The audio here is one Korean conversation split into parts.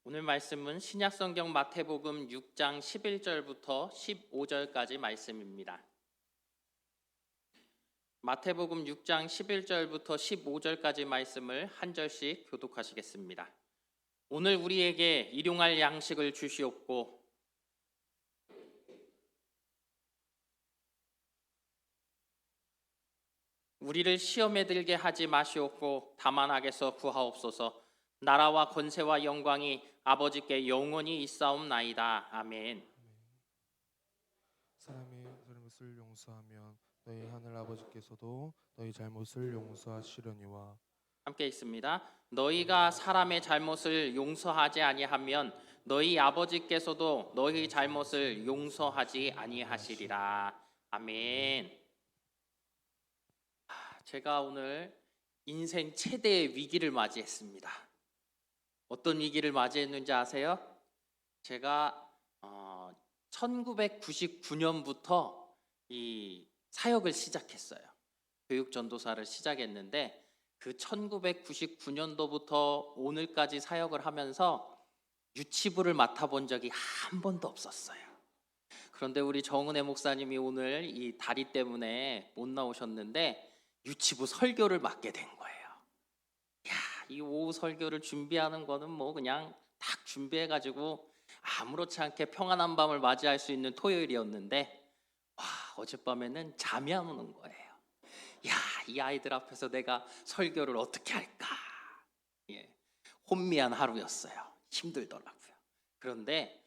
오늘 말씀은 신약성경 마태복음 6장 11절부터 15절까지 말씀입니다. 마태복음 6장 11절부터 15절까지 말씀을 한 절씩 교독하시겠습니다. 오늘 우리에게 일용할 양식을 주시옵고 우리를 시험에 들게 하지 마시옵고 다만 악에서 구하옵소서. 나라와 권세와 영광이 아버지께 영원히 있사옵나이다. 아멘. 사람의 잘못을 용서하면 너희 하늘 아버지께서도 너희 잘못을 용서하시려니와. 함께 있습니다. 너희가 사람의 잘못을 용서하지 아니하면 너희 아버지께서도 너희 잘못을 용서하지 아니하시리라. 아멘. 제가 오늘 인생 최대의 위기를 맞이했습니다. 어떤 위기를 맞이했는지 아세요? 제가 1999년부터 이 사역을 시작했어요. 교육전도사를 시작했는데 그 1999년도부터 오늘까지 사역을 하면서 유치부를 맡아본 적이 한 번도 없었어요. 그런데 우리 정은혜 목사님이 오늘 이 다리 때문에 못 나오셨는데 유치부 설교를 맡게 된 거예요. 야, 이 오후 설교를 준비하는 거는 뭐 그냥 딱 준비해가지고 아무렇지 않게 평안한 밤을 맞이할 수 있는 토요일이었는데 어젯밤에는 잠이 안 오는 거예요. 야, 이 아이들 앞에서 내가 설교를 어떻게 할까? 혼미한 하루였어요. 힘들더라고요. 그런데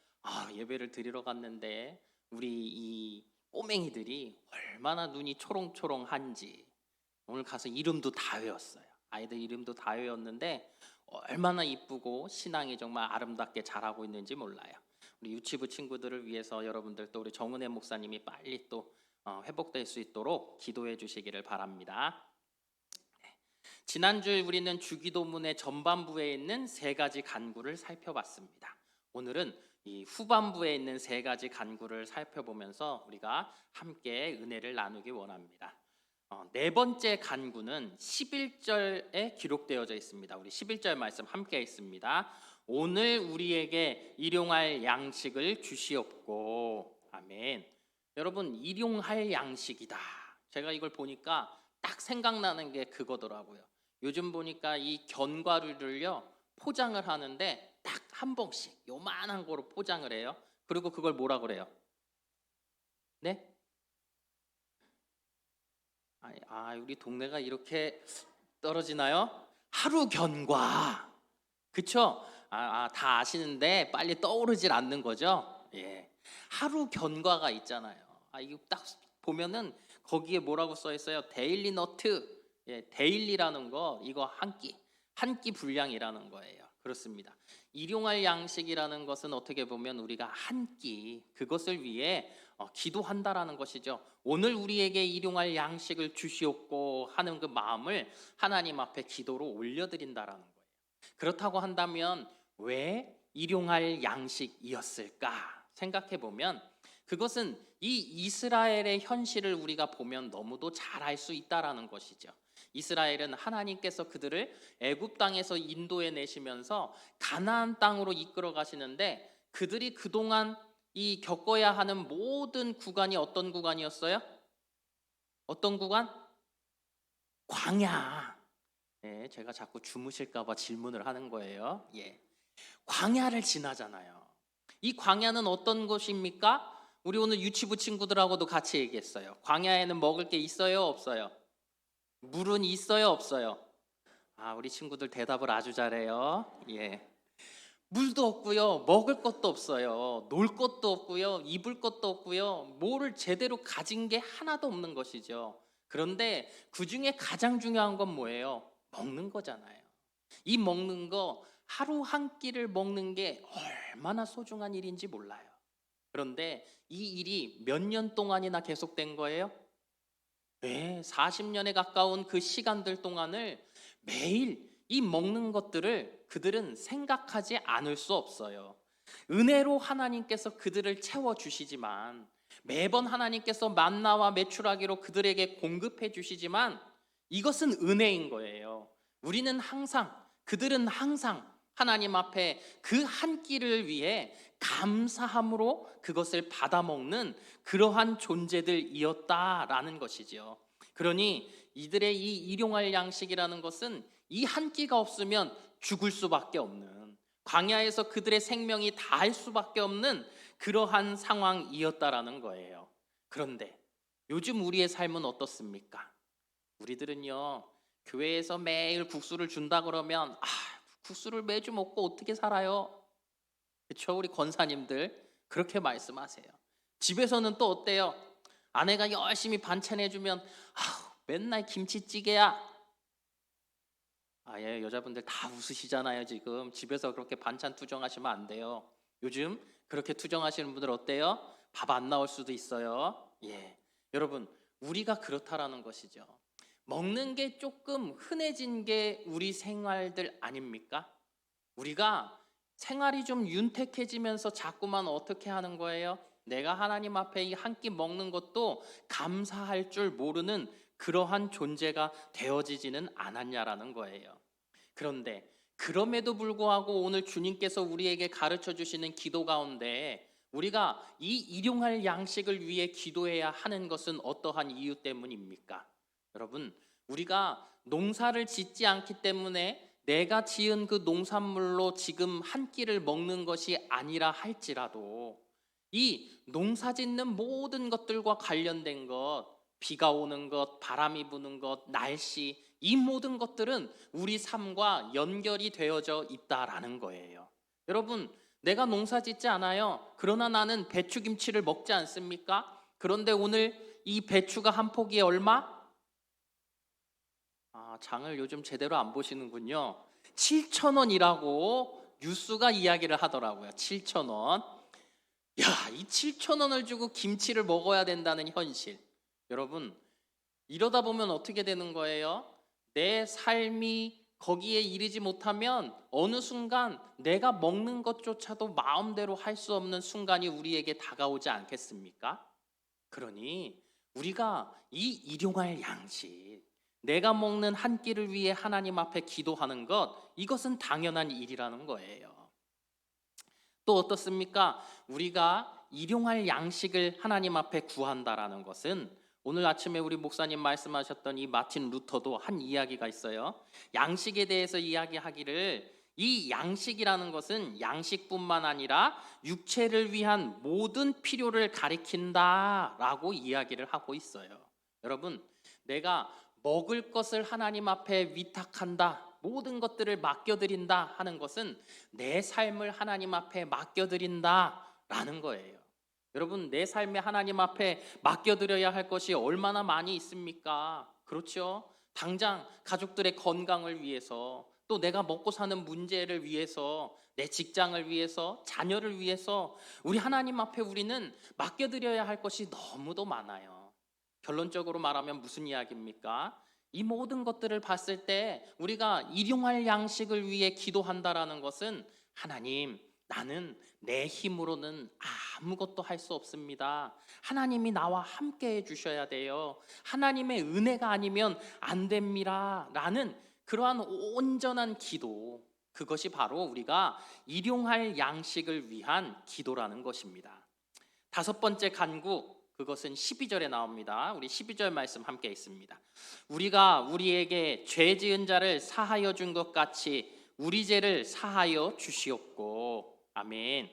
예배를 드리러 갔는데 우리 이 꼬맹이들이 얼마나 눈이 초롱초롱한지 오늘 가서 이름도 다 외웠어요. 아이들 이름도 다 외웠는데 얼마나 이쁘고 신앙이 정말 아름답게 자라고 있는지 몰라요. 우리 유치부 친구들을 위해서 여러분들 또 우리 정은혜 목사님이 빨리 또 회복될 수 있도록 기도해 주시기를 바랍니다. 지난주에 우리는 주기도문의 전반부에 있는 세 가지 간구를 살펴봤습니다. 오늘은 이 후반부에 있는 세 가지 간구를 살펴보면서 우리가 함께 은혜를 나누기 원합니다. 네 번째 간구는 11절에 기록되어져 있습니다. 우리 11절 말씀 함께 있습니다. 오늘 우리에게 일용할 양식을 주시옵고. 아멘. 여러분, 일용할 양식이다. 제가 이걸 보니까 딱 생각나는 게 그거더라고요. 요즘 보니까 이 견과류를요 포장을 하는데 딱 한 봉씩 요만한 거로 포장을 해요. 그리고 그걸 뭐라 그래요? 네? 우리 동네가 이렇게 떨어지나요? 하루 견과. 그쵸? 다 아시는데 빨리 떠오르질 않는 거죠? 예. 하루 견과가 있잖아요. 이거 딱 보면은 거기에 뭐라고 써 있어요? 데일리 너트. 데일리라는 거 이거 한 끼 분량이라는 거예요. 그렇습니다. 일용할 양식이라는 것은 어떻게 보면 우리가 한 끼 그것을 위해 기도한다라는 것이죠. 오늘 우리에게 일용할 양식을 주시옵고 하는 그 마음을 하나님 앞에 기도로 올려드린다라는 거예요. 그렇다고 한다면 왜 일용할 양식이었을까 생각해 보면 그것은 이 이스라엘의 현실을 우리가 보면 너무도 잘 알 수 있다라는 것이죠. 이스라엘은 하나님께서 그들을 애굽 땅에서 인도해 내시면서 가나안 땅으로 이끌어 가시는데 그들이 그동안 이 겪어야 하는 모든 구간이 어떤 구간이었어요? 어떤 구간? 광야. 제가 자꾸 주무실까 봐 질문을 하는 거예요. 광야를 지나잖아요. 이 광야는 어떤 곳입니까? 우리 오늘 유치부 친구들하고도 같이 얘기했어요. 광야에는 먹을 게 있어요, 없어요? 물은 있어요, 없어요? 우리 친구들 대답을 아주 잘해요. 물도 없고요, 먹을 것도 없어요, 놀 것도 없고요, 입을 것도 없고요, 뭐를 제대로 가진 게 하나도 없는 것이죠. 그런데 그 중에 가장 중요한 건 뭐예요? 먹는 거잖아요. 이 먹는 거 하루 한 끼를 먹는 게 얼마나 소중한 일인지 몰라요. 그런데 이 일이 몇 년 동안이나 계속된 거예요? 40년에 가까운 그 시간들 동안을 매일 이 먹는 것들을 그들은 생각하지 않을 수 없어요. 은혜로 하나님께서 그들을 채워주시지만 매번 하나님께서 만나와 메추라기로 그들에게 공급해 주시지만 이것은 은혜인 거예요. 그들은 항상 하나님 앞에 그 한 끼를 위해 감사함으로 그것을 받아먹는 그러한 존재들이었다라는 것이지요. 그러니 이들의 이 일용할 양식이라는 것은 이 한 끼가 없으면 죽을 수밖에 없는, 광야에서 그들의 생명이 다할 수밖에 없는 그러한 상황이었다라는 거예요. 그런데 요즘 우리의 삶은 어떻습니까? 우리들은요, 교회에서 매일 국수를 준다 그러면 국수를 매주 먹고 어떻게 살아요? 그렇죠? 우리 권사님들 그렇게 말씀하세요. 집에서는 또 어때요? 아내가 열심히 반찬 해주면 맨날 김치찌개야. 예, 여자분들 다 웃으시잖아요. 지금 집에서 그렇게 반찬 투정하시면 안 돼요. 요즘 그렇게 투정하시는 분들 어때요? 밥 안 나올 수도 있어요. 예, 여러분, 우리가 그렇다라는 것이죠. 먹는 게 조금 흔해진 게 우리 생활들 아닙니까? 우리가 생활이 좀 윤택해지면서 자꾸만 어떻게 하는 거예요? 내가 하나님 앞에 이 한 끼 먹는 것도 감사할 줄 모르는 그러한 존재가 되어지지는 않았냐라는 거예요. 그런데 그럼에도 불구하고 오늘 주님께서 우리에게 가르쳐 주시는 기도 가운데 우리가 이 일용할 양식을 위해 기도해야 하는 것은 어떠한 이유 때문입니까? 여러분, 우리가 농사를 짓지 않기 때문에 내가 지은 그 농산물로 지금 한 끼를 먹는 것이 아니라 할지라도 이 농사 짓는 모든 것들과 관련된 것, 비가 오는 것, 바람이 부는 것, 날씨, 이 모든 것들은 우리 삶과 연결이 되어져 있다라는 거예요. 여러분, 내가 농사 짓지 않아요. 그러나 나는 배추김치를 먹지 않습니까? 그런데 오늘 이 배추가 한 포기에 얼마? 장을 요즘 제대로 안 보시는군요. 7,000원이라고 뉴스가 이야기를 하더라고요. 7,000원. 야, 이 7,000원을 주고 김치를 먹어야 된다는 현실. 여러분, 이러다 보면 어떻게 되는 거예요? 내 삶이 거기에 이르지 못하면 어느 순간 내가 먹는 것조차도 마음대로 할 수 없는 순간이 우리에게 다가오지 않겠습니까? 그러니 우리가 이 일용할 양식, 내가 먹는 한 끼를 위해 하나님 앞에 기도하는 것, 이것은 당연한 일이라는 거예요. 또 어떻습니까? 우리가 일용할 양식을 하나님 앞에 구한다라는 것은 오늘 아침에 우리 목사님 말씀하셨던 이 마틴 루터도 한 이야기가 있어요. 양식에 대해서 이야기하기를 이 양식이라는 것은 양식뿐만 아니라 육체를 위한 모든 필요를 가리킨다라고 이야기를 하고 있어요. 여러분, 내가 먹을 것을 하나님 앞에 위탁한다, 모든 것들을 맡겨드린다 하는 것은 내 삶을 하나님 앞에 맡겨드린다라는 거예요. 여러분, 내 삶에 하나님 앞에 맡겨드려야 할 것이 얼마나 많이 있습니까? 그렇죠? 당장 가족들의 건강을 위해서, 또 내가 먹고 사는 문제를 위해서, 내 직장을 위해서, 자녀를 위해서 우리 하나님 앞에 우리는 맡겨드려야 할 것이 너무도 많아요. 결론적으로 말하면 무슨 이야기입니까? 이 모든 것들을 봤을 때 우리가 일용할 양식을 위해 기도한다라는 것은 하나님, 나는 내 힘으로는 아무것도 할 수 없습니다. 하나님이 나와 함께 해주셔야 돼요. 하나님의 은혜가 아니면 안 됩니다. 라는 그러한 온전한 기도, 그것이 바로 우리가 일용할 양식을 위한 기도라는 것입니다. 다섯 번째 간구, 그것은 12절에 나옵니다. 우리 12절 말씀 함께 있습니다. 우리가 우리에게 죄 지은 자를 사하여 준 것 같이 우리 죄를 사하여 주시옵고. 아멘.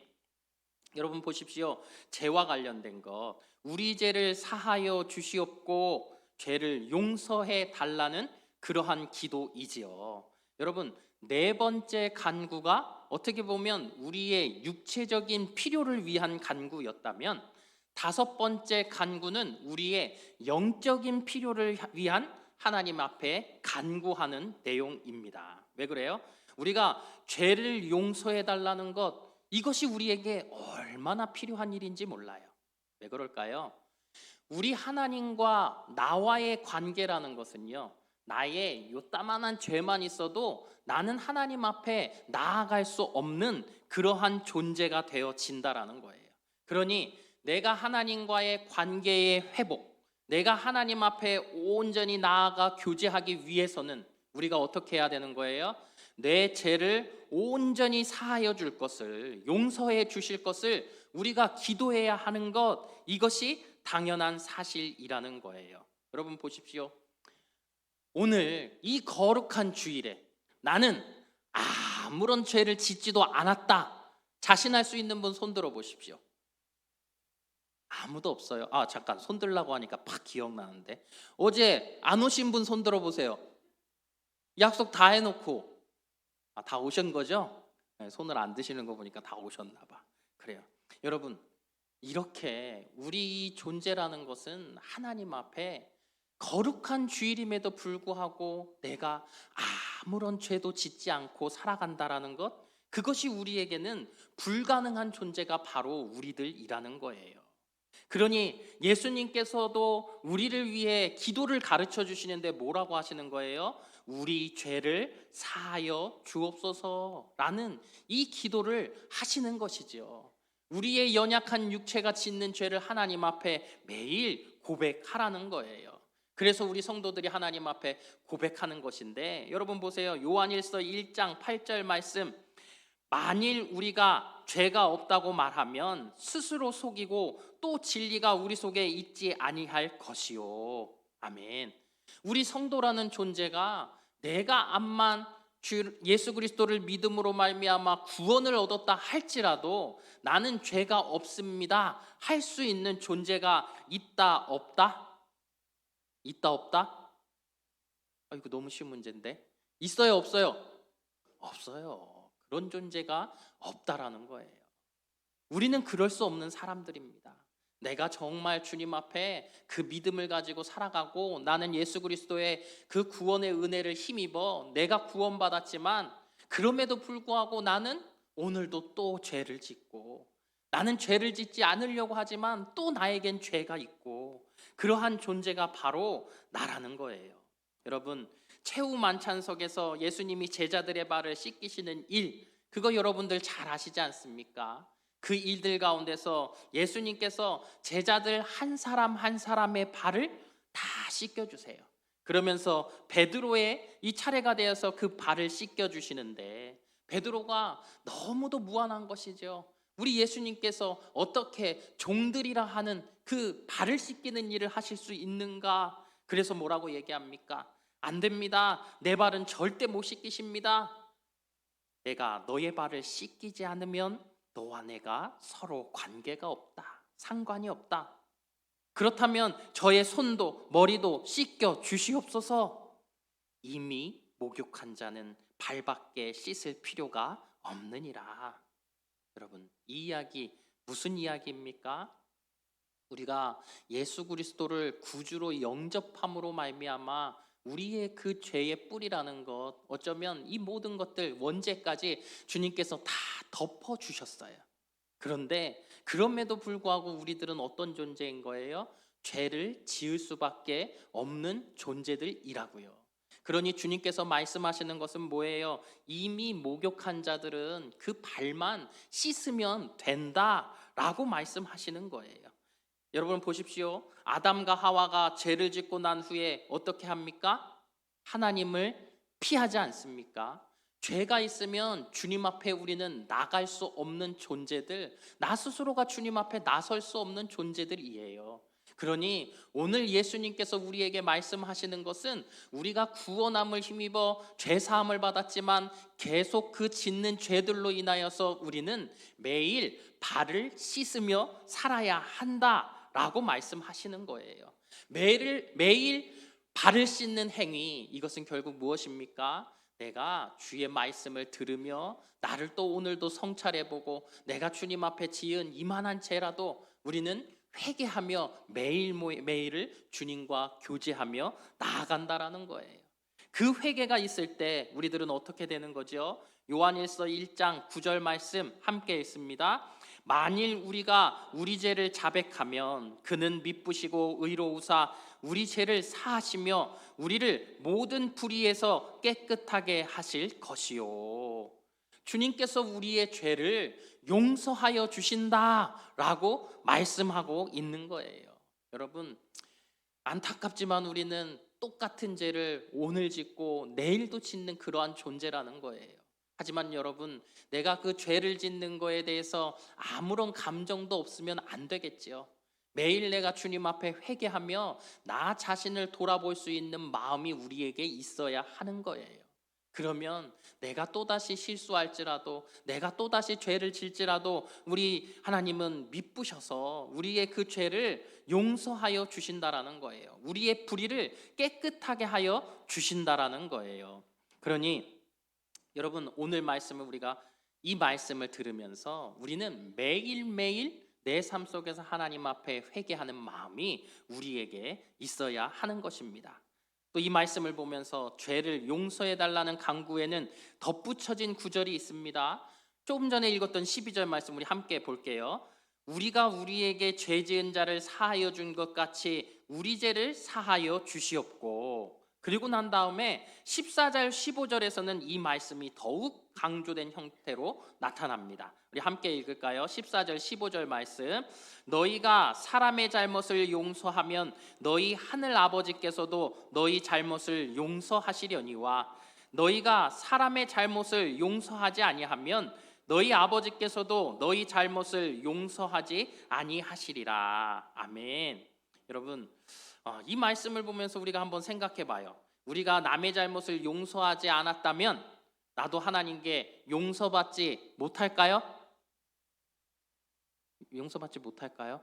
여러분 보십시오. 죄와 관련된 것, 우리 죄를 사하여 주시옵고 죄를 용서해 달라는 그러한 기도이지요. 여러분, 네 번째 간구가 어떻게 보면 우리의 육체적인 필요를 위한 간구였다면 다섯 번째 간구는 우리의 영적인 필요를 위한 하나님 앞에 간구하는 내용입니다. 왜 그래요? 우리가 죄를 용서해 달라는 것, 이것이 우리에게 얼마나 필요한 일인지 몰라요. 왜 그럴까요? 우리 하나님과 나와의 관계라는 것은요, 나의 요따만한 죄만 있어도 나는 하나님 앞에 나아갈 수 없는 그러한 존재가 되어진다라는 거예요. 그러니 내가 하나님과의 관계의 회복, 내가 하나님 앞에 온전히 나아가 교제하기 위해서는 우리가 어떻게 해야 되는 거예요? 내 죄를 온전히 사하여 줄 것을, 용서해 주실 것을 우리가 기도해야 하는 것, 이것이 당연한 사실이라는 거예요. 여러분 보십시오. 오늘 이 거룩한 주일에 나는 아무런 죄를 짓지도 않았다 자신할 수 있는 분 손 들어 보십시오. 아무도 없어요. 잠깐, 손 들라고 하니까 팍 기억나는데, 어제 안 오신 분 손 들어 보세요. 약속 다 해놓고 다 오신 거죠? 네, 손을 안 드시는 거 보니까 다 오셨나 봐. 그래요. 여러분, 이렇게 우리 존재라는 것은 하나님 앞에 거룩한 주일임에도 불구하고 내가 아무런 죄도 짓지 않고 살아간다라는 것, 그것이 우리에게는 불가능한 존재가 바로 우리들이라는 거예요. 그러니 예수님께서도 우리를 위해 기도를 가르쳐 주시는데 뭐라고 하시는 거예요? 우리 죄를 사하여 주옵소서라는 이 기도를 하시는 것이죠. 우리의 연약한 육체가 짓는 죄를 하나님 앞에 매일 고백하라는 거예요. 그래서 우리 성도들이 하나님 앞에 고백하는 것인데, 여러분 보세요. 요한일서 1장 8절 말씀, 만일 우리가 죄가 없다고 말하면 스스로 속이고 또 진리가 우리 속에 있지 아니할 것이요. 아멘. 우리 성도라는 존재가 내가 암만 예수 그리스도를 믿음으로 말미암아 구원을 얻었다 할지라도 나는 죄가 없습니다 할 수 있는 존재가 있다 없다? 있다 없다? 이거 너무 쉬운 문제인데. 있어요 없어요? 없어요. 그런 존재가 없다라는 거예요. 우리는 그럴 수 없는 사람들입니다. 내가 정말 주님 앞에 그 믿음을 가지고 살아가고 나는 예수 그리스도의 그 구원의 은혜를 힘입어 내가 구원받았지만, 그럼에도 불구하고 나는 오늘도 또 죄를 짓고, 나는 죄를 짓지 않으려고 하지만 또 나에겐 죄가 있고, 그러한 존재가 바로 나라는 거예요. 여러분, 최후 만찬석에서 예수님이 제자들의 발을 씻기시는 일, 그거 여러분들 잘 아시지 않습니까? 그 일들 가운데서 예수님께서 제자들 한 사람 한 사람의 발을 다 씻겨주세요. 그러면서 베드로의 이 차례가 되어서 그 발을 씻겨주시는데, 베드로가 너무도 무안한 것이죠. 우리 예수님께서 어떻게 종들이라 하는 그 발을 씻기는 일을 하실 수 있는가? 그래서 뭐라고 얘기합니까? 안 됩니다. 내 발은 절대 못 씻기십니다. 내가 너의 발을 씻기지 않으면 너와 내가 서로 관계가 없다. 상관이 없다. 그렇다면 저의 손도 머리도 씻겨 주시옵소서. 이미 목욕한 자는 발밖에 씻을 필요가 없느니라. 여러분, 이 이야기 무슨 이야기입니까? 우리가 예수 그리스도를 구주로 영접함으로 말미암아 우리의 그 죄의 뿌리라는 것, 어쩌면 이 모든 것들 원죄까지 주님께서 다 덮어주셨어요. 그런데 그럼에도 불구하고 우리들은 어떤 존재인 거예요? 죄를 지을 수밖에 없는 존재들이라고요. 그러니 주님께서 말씀하시는 것은 뭐예요? 이미 목욕한 자들은 그 발만 씻으면 된다라고 말씀하시는 거예요. 여러분 보십시오. 아담과 하와가 죄를 짓고 난 후에 어떻게 합니까? 하나님을 피하지 않습니까? 죄가 있으면 주님 앞에 우리는 나갈 수 없는 존재들, 나 스스로가 주님 앞에 나설 수 없는 존재들이에요. 그러니 오늘 예수님께서 우리에게 말씀하시는 것은, 우리가 구원함을 힘입어 죄사함을 받았지만 계속 그 짓는 죄들로 인하여서 우리는 매일 발을 씻으며 살아야 한다라고 말씀하시는 거예요. 매일 발을 씻는 행위, 이것은 결국 무엇입니까? 내가 주의 말씀을 들으며 나를 또 오늘도 성찰해보고 내가 주님 앞에 지은 이만한 죄라도 우리는 회개하며 매일매일을 주님과 교제하며 나아간다라는 거예요. 그 회개가 있을 때 우리들은 어떻게 되는 거죠? 요한일서 1장 9절 말씀 함께 읽습니다. 만일 우리가 우리 죄를 자백하면 그는 미쁘시고 의로우사 우리 죄를 사하시며 우리를 모든 불의에서 깨끗하게 하실 것이요. 주님께서 우리의 죄를 용서하여 주신다라고 말씀하고 있는 거예요. 여러분, 안타깝지만 우리는 똑같은 죄를 오늘 짓고 내일도 짓는 그러한 존재라는 거예요. 하지만 여러분, 내가 그 죄를 짓는 거에 대해서 아무런 감정도 없으면 안 되겠지요. 매일 내가 주님 앞에 회개하며 나 자신을 돌아볼 수 있는 마음이 우리에게 있어야 하는 거예요. 그러면 내가 또다시 실수할지라도, 내가 또다시 죄를 질지라도 우리 하나님은 미쁘셔서 우리의 그 죄를 용서하여 주신다라는 거예요. 우리의 불의를 깨끗하게 하여 주신다라는 거예요. 그러니 여러분, 오늘 말씀을 우리가 이 말씀을 들으면서 우리는 매일매일 내 삶 속에서 하나님 앞에 회개하는 마음이 우리에게 있어야 하는 것입니다. 또 이 말씀을 보면서 죄를 용서해 달라는 간구에는 덧붙여진 구절이 있습니다. 조금 전에 읽었던 12절 말씀 우리 함께 볼게요. 우리가 우리에게 죄 지은 자를 사하여 준 것 같이 우리 죄를 사하여 주시옵고, 그리고 난 다음에 14절 15절에서는 이 말씀이 더욱 강조된 형태로 나타납니다. 우리 함께 읽을까요? 14절 15절 말씀. 너희가 사람의 잘못을 용서하면 너희 하늘 아버지께서도 너희 잘못을 용서하시려니와 너희가 사람의 잘못을 용서하지 아니하면 너희 아버지께서도 너희 잘못을 용서하지 아니하시리라. 아멘. 여러분, 이 말씀을 보면서 우리가 한번 생각해 봐요. 우리가 남의 잘못을 용서하지 않았다면 나도 하나님께 용서받지 못할까요? 용서받지 못할까요?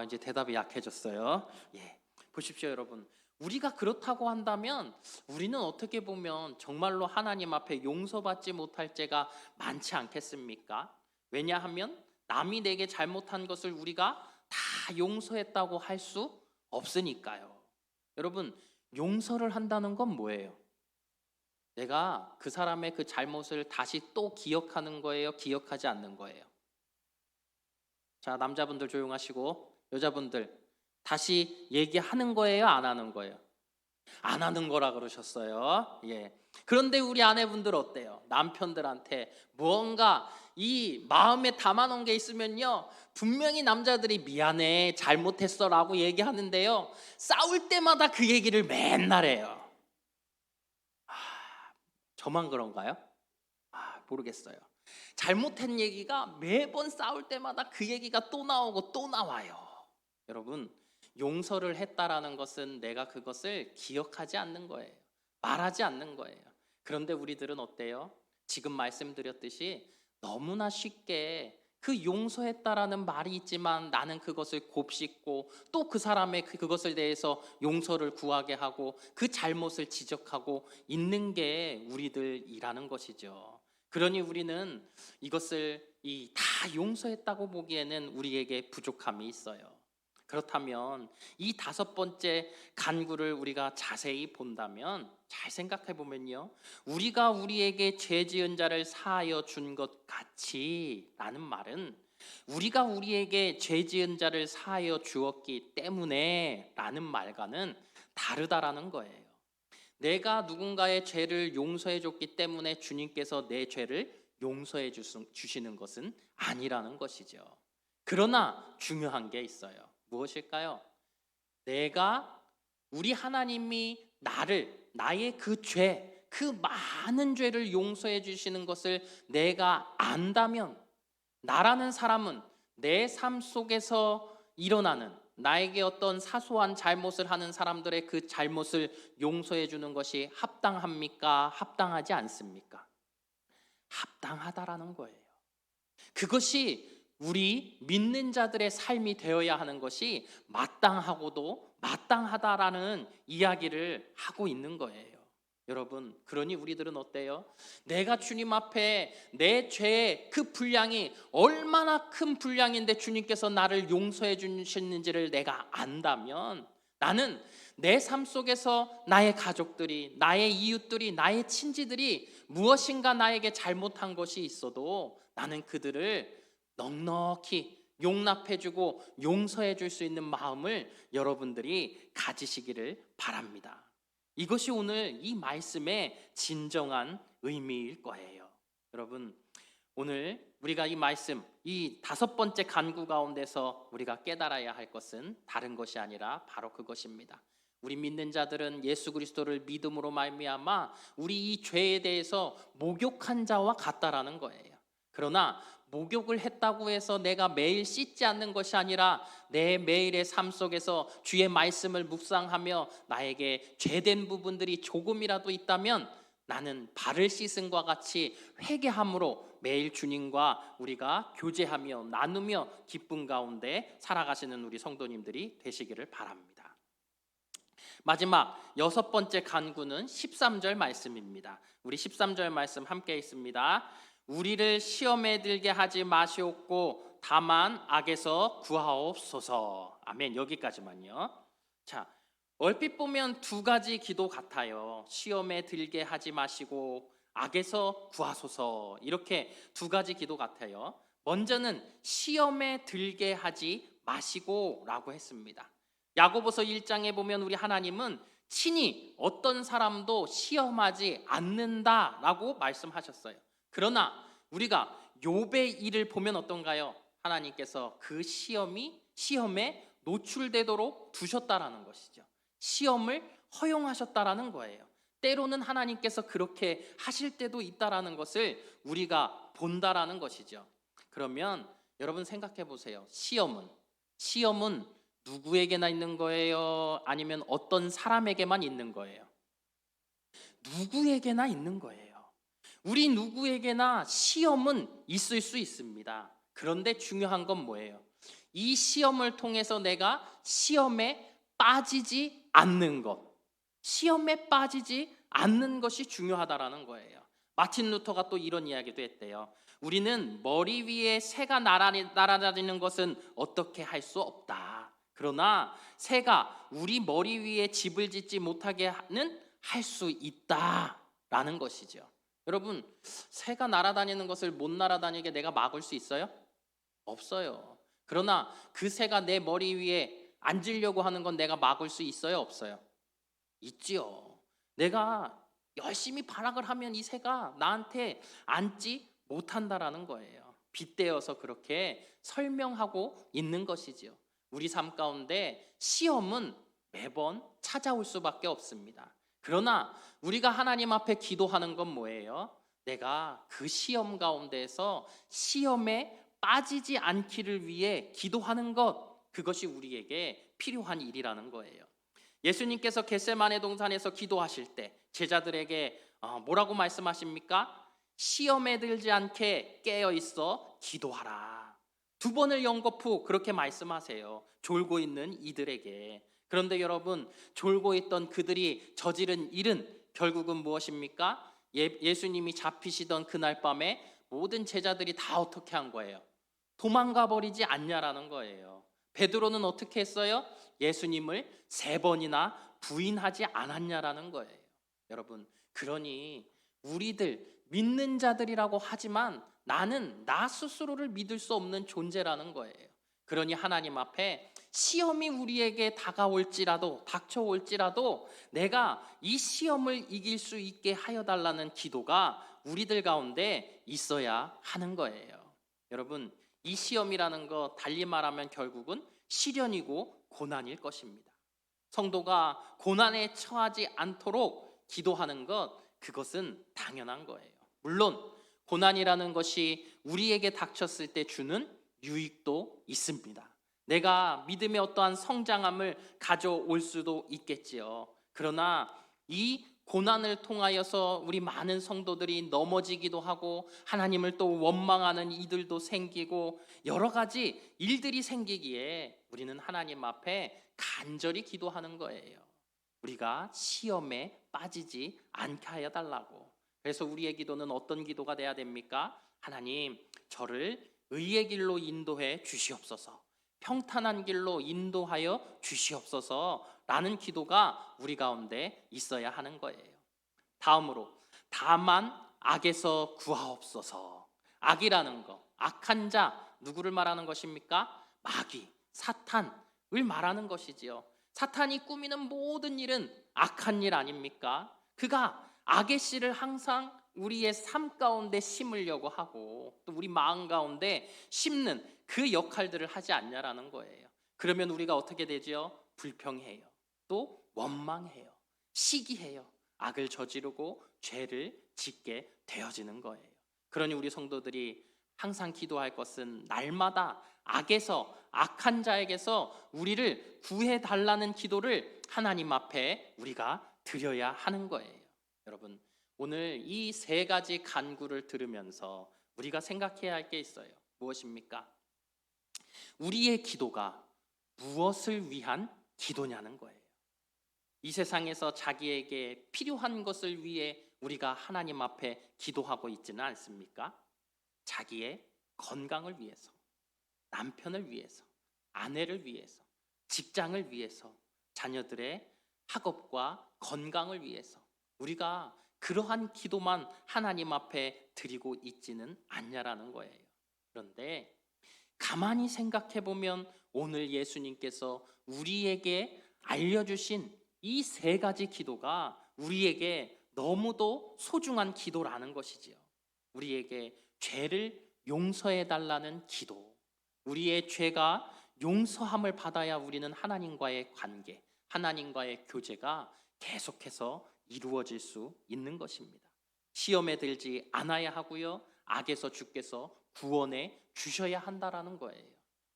이제 대답이 약해졌어요. 예. 보십시오, 여러분. 우리가 그렇다고 한다면 우리는 어떻게 보면 정말로 하나님 앞에 용서받지 못할 죄가 많지 않겠습니까? 왜냐하면 남이 내게 잘못한 것을 우리가 다 용서했다고 할 수 없으니까요. 여러분, 용서를 한다는 건 뭐예요? 내가 그 사람의 그 잘못을 다시 또 기억하는 거예요? 기억하지 않는 거예요? 자, 남자분들 조용하시고 여자분들 다시 얘기하는 거예요? 안 하는 거예요? 안 하는 거라 그러셨어요. 예. 그런데 우리 아내분들 어때요? 남편들한테 무언가 이 마음에 담아놓은 게 있으면요, 분명히 남자들이 미안해, 잘못했어 라고 얘기하는데요, 싸울 때마다 그 얘기를 맨날 해요. 저만 그런가요? 모르겠어요. 잘못한 얘기가 매번 싸울 때마다 그 얘기가 또 나오고 또 나와요. 여러분, 용서를 했다라는 것은 내가 그것을 기억하지 않는 거예요. 말하지 않는 거예요. 그런데 우리들은 어때요? 지금 말씀드렸듯이 너무나 쉽게 그 용서했다라는 말이 있지만 나는 그것을 곱씹고 또 그 사람의 그것에 대해서 용서를 구하게 하고 그 잘못을 지적하고 있는 게 우리들이라는 것이죠. 그러니 우리는 이것을 다 용서했다고 보기에는 우리에게 부족함이 있어요. 그렇다면 이 5번째 간구를 우리가 자세히 본다면, 잘 생각해 보면요, 우리가 우리에게 죄 지은 자를 사하여 준 것 같이 라는 말은 우리가 우리에게 죄 지은 자를 사하여 주었기 때문에 라는 말과는 다르다라는 거예요. 내가 누군가의 죄를 용서해 줬기 때문에 주님께서 내 죄를 용서해 주시는 것은 아니라는 것이죠. 그러나 중요한 게 있어요. 무엇일까요? 우리 하나님이 나의 그 죄, 그 많은 죄를 용서해 주시는 것을 내가 안다면, 나라는 사람은 내 삶 속에서 일어나는 나에게 어떤 사소한 잘못을 하는 사람들의 그 잘못을 용서해 주는 것이 합당합니까? 합당하지 않습니까? 합당하다라는 거예요. 그것이 우리 믿는 자들의 삶이 되어야 하는 것이 마땅하고도 마땅하다라는 이야기를 하고 있는 거예요. 여러분, 그러니 우리들은 어때요? 내가 주님 앞에 내 죄의 그 분량이 얼마나 큰 분량인데 주님께서 나를 용서해 주시는지를 내가 안다면, 나는 내 삶 속에서 나의 가족들이, 나의 이웃들이, 나의 친지들이 무엇인가 나에게 잘못한 것이 있어도 나는 그들을 넉넉히 용납해주고 용서해 줄 수 있는 마음을 여러분들이 가지시기를 바랍니다. 이것이 오늘 이 말씀의 진정한 의미일 거예요. 여러분, 오늘 우리가 이 말씀, 이 5번째 간구 가운데서 우리가 깨달아야 할 것은 다른 것이 아니라 바로 그것입니다. 우리 믿는 자들은 예수 그리스도를 믿음으로 말미암아 우리 이 죄에 대해서 목욕한 자와 같다라는 거예요. 그러나 목욕을 했다고 해서 내가 매일 씻지 않는 것이 아니라 내 매일의 삶 속에서 주의 말씀을 묵상하며 나에게 죄된 부분들이 조금이라도 있다면 나는 발을 씻음과 같이 회개함으로 매일 주님과 우리가 교제하며 나누며 기쁨 가운데 살아가시는 우리 성도님들이 되시기를 바랍니다. 마지막 6번째 간구는 13절 말씀입니다. 우리 13절 말씀 함께 있습니다. 우리를 시험에 들게 하지 마시옵고 다만 악에서 구하옵소서. 아멘. 여기까지만요. 자, 얼핏 보면 두 가지 기도 같아요. 시험에 들게 하지 마시고 악에서 구하소서. 이렇게 두 가지 기도 같아요. 먼저는 시험에 들게 하지 마시고라고 했습니다. 야고보서 1장에 보면 우리 하나님은 친히 어떤 사람도 시험하지 않는다라고 말씀하셨어요. 그러나 우리가 욥의 일을 보면 어떤가요? 하나님께서 그 시험에 노출되도록 두셨다라는 것이죠. 시험을 허용하셨다라는 거예요. 때로는 하나님께서 그렇게 하실 때도 있다라는 것을 우리가 본다라는 것이죠. 그러면 여러분 생각해 보세요. 시험은 누구에게나 있는 거예요? 아니면 어떤 사람에게만 있는 거예요? 누구에게나 있는 거예요. 우리 누구에게나 시험은 있을 수 있습니다. 그런데 중요한 건 뭐예요? 이 시험을 통해서 내가 시험에 빠지지 않는 것, 시험에 빠지지 않는 것이 중요하다라는 거예요. 마틴 루터가 또 이런 이야기도 했대요. 우리는 머리 위에 새가 날아다니는 것은 어떻게 할 수 없다. 그러나 새가 우리 머리 위에 집을 짓지 못하게 하는 할 수 있다라는 것이죠. 여러분, 새가 날아다니는 것을 못 날아다니게 내가 막을 수 있어요? 없어요. 그러나 그 새가 내 머리 위에 앉으려고 하는 건 내가 막을 수 있어요? 없어요? 있지요. 내가 열심히 발악을 하면 이 새가 나한테 앉지 못한다라는 거예요. 빗대어서 그렇게 설명하고 있는 것이지요. 우리 삶 가운데 시험은 매번 찾아올 수밖에 없습니다. 그러나 우리가 하나님 앞에 기도하는 건 뭐예요? 내가 그 시험 가운데서 시험에 빠지지 않기를 위해 기도하는 것, 그것이 우리에게 필요한 일이라는 거예요. 예수님께서 겟세마네 동산에서 기도하실 때 제자들에게 뭐라고 말씀하십니까? 시험에 들지 않게 깨어 있어 기도하라. 2번을 연거푸 그렇게 말씀하세요. 졸고 있는 이들에게. 그런데 여러분, 졸고 있던 그들이 저지른 일은 결국은 무엇입니까? 예수님이 잡히시던 그날 밤에 모든 제자들이 다 어떻게 한 거예요? 도망가 버리지 않냐라는 거예요. 베드로는 어떻게 했어요? 예수님을 3번이나 부인하지 않았냐라는 거예요. 여러분, 그러니 우리들 믿는 자들이라고 하지만 나는 나 스스로를 믿을 수 없는 존재라는 거예요. 그러니 하나님 앞에 시험이 우리에게 닥쳐올지라도 내가 이 시험을 이길 수 있게 하여 달라는 기도가 우리들 가운데 있어야 하는 거예요. 여러분, 이 시험이라는 거 달리 말하면 결국은 시련이고 고난일 것입니다. 성도가 고난에 처하지 않도록 기도하는 것, 그것은 당연한 거예요. 물론 고난이라는 것이 우리에게 닥쳤을 때 주는 유익도 있습니다. 내가 믿음의 어떠한 성장함을 가져올 수도 있겠지요. 그러나 이 고난을 통하여서 우리 많은 성도들이 넘어지기도 하고 하나님을 또 원망하는 이들도 생기고 여러 가지 일들이 생기기에 우리는 하나님 앞에 간절히 기도하는 거예요. 우리가 시험에 빠지지 않게 하여 달라고. 그래서 우리의 기도는 어떤 기도가 돼야 됩니까? 하나님, 저를 의의 길로 인도해 주시옵소서. 평탄한 길로 인도하여 주시옵소서 라는 기도가 우리 가운데 있어야 하는 거예요. 다음으로 다만 악에서 구하옵소서. 악이라는 거, 악한 자, 누구를 말하는 것입니까? 마귀, 사탄을 말하는 것이지요. 사탄이 꾸미는 모든 일은 악한 일 아닙니까? 그가 악의 씨를 항상 우리의 삶 가운데 심으려고 하고 또 우리 마음 가운데 심는 그 역할들을 하지 않냐라는 거예요. 그러면 우리가 어떻게 되죠? 불평해요. 또 원망해요. 시기해요. 악을 저지르고 죄를 짓게 되어지는 거예요. 그러니 우리 성도들이 항상 기도할 것은 날마다 악에서, 악한 자에게서 우리를 구해달라는 기도를 하나님 앞에 우리가 드려야 하는 거예요. 여러분, 오늘 이 세 가지 간구를 들으면서 우리가 생각해야 할 게 있어요. 무엇입니까? 우리의 기도가 무엇을 위한 기도냐는 거예요. 이 세상에서 자기에게 필요한 것을 위해 우리가 하나님 앞에 기도하고 있지는 않습니까? 자기의 건강을 위해서, 남편을 위해서, 아내를 위해서, 직장을 위해서, 자녀들의 학업과 건강을 위해서 우리가 그러한 기도만 하나님 앞에 드리고 있지는 않냐라는 거예요. 그런데 가만히 생각해 보면 오늘 예수님께서 우리에게 알려주신 이 세 가지 기도가 우리에게 너무도 소중한 기도라는 것이지요. 우리에게 죄를 용서해 달라는 기도, 우리의 죄가 용서함을 받아야 우리는 하나님과의 관계, 하나님과의 교제가 계속해서 이루어질 수 있는 것입니다. 시험에 들지 않아야 하고요, 악에서 주께서 구원해 주셔야 한다라는 거예요.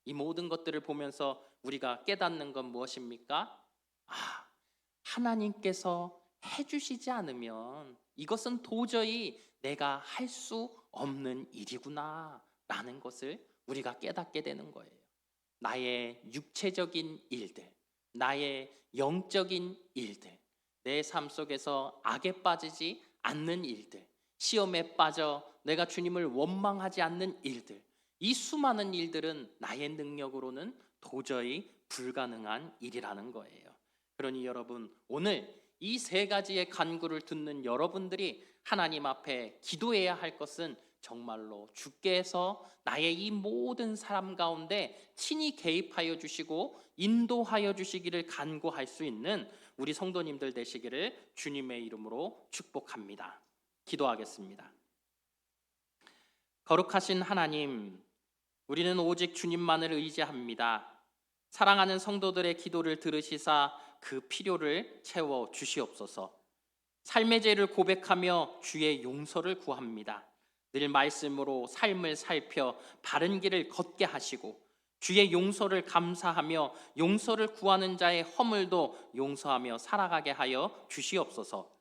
이 모든 것들을 보면서 우리가 깨닫는 건 무엇입니까? 하나님께서 해주시지 않으면 이것은 도저히 내가 할 수 없는 일이구나 라는 것을 우리가 깨닫게 되는 거예요. 나의 육체적인 일들, 나의 영적인 일들, 내 삶 속에서 악에 빠지지 않는 일들, 시험에 빠져 내가 주님을 원망하지 않는 일들, 이 수많은 일들은 나의 능력으로는 도저히 불가능한 일이라는 거예요. 그러니 여러분, 오늘 이 세 가지의 간구를 듣는 여러분들이 하나님 앞에 기도해야 할 것은 정말로 주께서 나의 이 모든 삶 가운데 친히 개입하여 주시고 인도하여 주시기를 간구할 수 있는 우리 성도님들 되시기를 주님의 이름으로 축복합니다. 기도하겠습니다. 거룩하신 하나님, 우리는 오직 주님만을 의지합니다. 사랑하는 성도들의 기도를 들으시사 그 필요를 채워 주시옵소서. 삶의 죄를 고백하며 주의 용서를 구합니다. 늘 말씀으로 삶을 살펴 바른 길을 걷게 하시고 주의 용서를 감사하며 용서를 구하는 자의 허물도 용서하며 살아가게 하여 주시옵소서.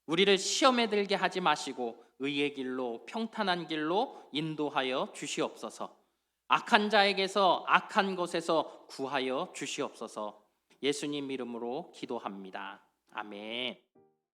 우리를 시험에 들게 하지 마시고 의의 길로, 평탄한 길로 인도하여 주시옵소서. 악한 자에게서, 악한 것에서 구하여 주시옵소서. 예수님 이름으로 기도합니다. 아멘.